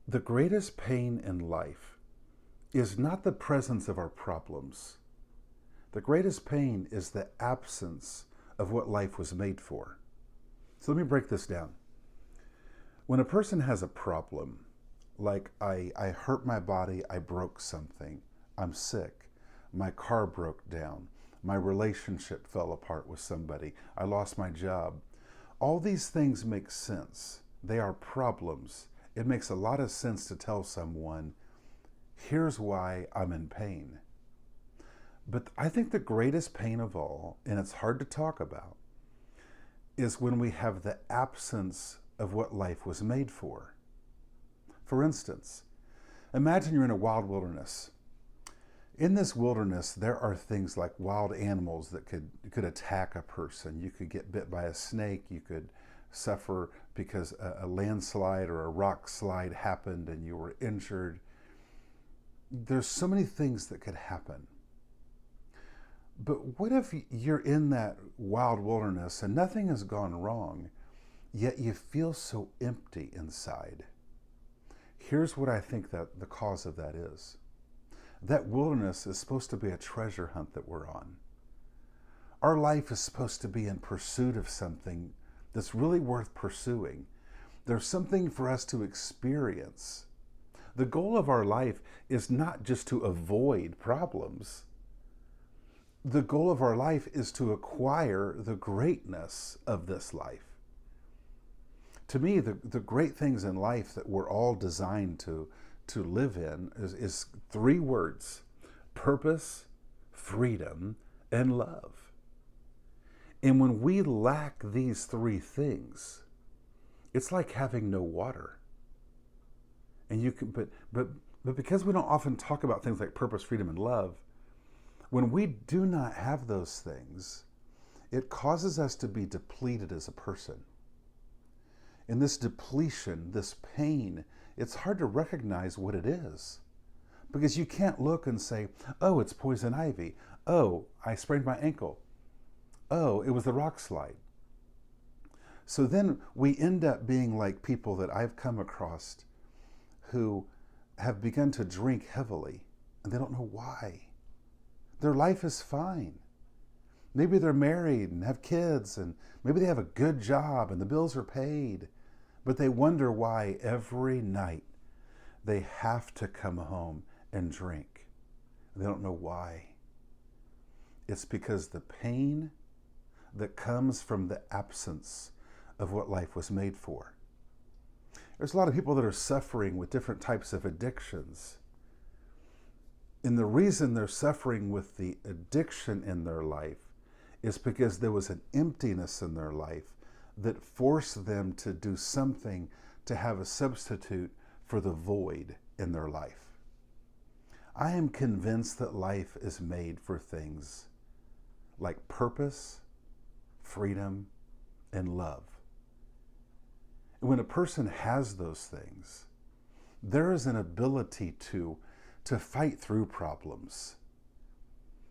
The greatest pain in life is not the presence of our problems. The greatest pain is the absence of what life was made for. So let me break this down. When a person has a problem, like I hurt my body, I broke something, I'm sick, my car broke down, my relationship fell apart with somebody, I lost my job. All these things make sense. They are problems. It makes a lot of sense to tell someone, here's why I'm in pain. But I think the greatest pain of all, and it's hard to talk about, is when we have the absence of what life was made for. For instance, imagine you're in a wild wilderness. In this wilderness, there are things like wild animals that could attack a person. You could get bit by a snake. You could suffer because a landslide or a rock slide happened and you were injured. There's so many things that could happen. But what if you're in that wild wilderness and nothing has gone wrong, yet you feel so empty inside? Here's what I think that the cause of that is. That wilderness is supposed to be a treasure hunt that we're on. Our life is supposed to be in pursuit of something that's really worth pursuing. There's something for us to experience. The goal of our life is not just to avoid problems. The goal of our life is to acquire the greatness of this life. To me, the great things in life that we're all designed to live in is three words: purpose, freedom, and love. And when we lack these three things, it's like having no water. And you can, but because we don't often talk about things like purpose, freedom, and love, when we do not have those things, it causes us to be depleted as a person. And this depletion, this pain, it's hard to recognize what it is. Because you can't look and say, oh, it's poison ivy. Oh, I sprained my ankle. Oh, it was the rock slide. So then we end up being like people that I've come across who have begun to drink heavily, and they don't know why. Their life is fine. Maybe they're married and have kids, and maybe they have a good job and the bills are paid, but they wonder why every night they have to come home and drink. They don't know why. It's because the pain that comes from the absence of what life was made for. There's a lot of people that are suffering with different types of addictions. And the reason they're suffering with the addiction in their life is because there was an emptiness in their life that forced them to do something to have a substitute for the void in their life. I am convinced that life is made for things like purpose, freedom, and love. And when a person has those things, there is an ability to fight through problems.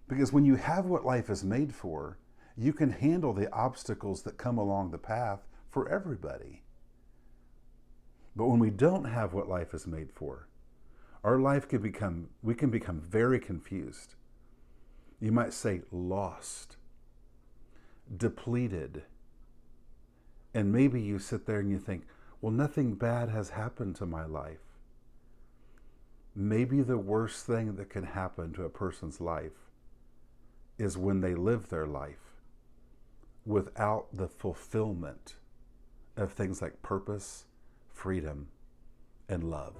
Because when you have what life is made for, you can handle the obstacles that come along the path for everybody. But when we don't have what life is made for, we can become very confused. You might say lost, depleted. And maybe you sit there and you think, well, nothing bad has happened to my life. Maybe the worst thing that can happen to a person's life is when they live their life without the fulfillment of things like purpose, freedom, and love.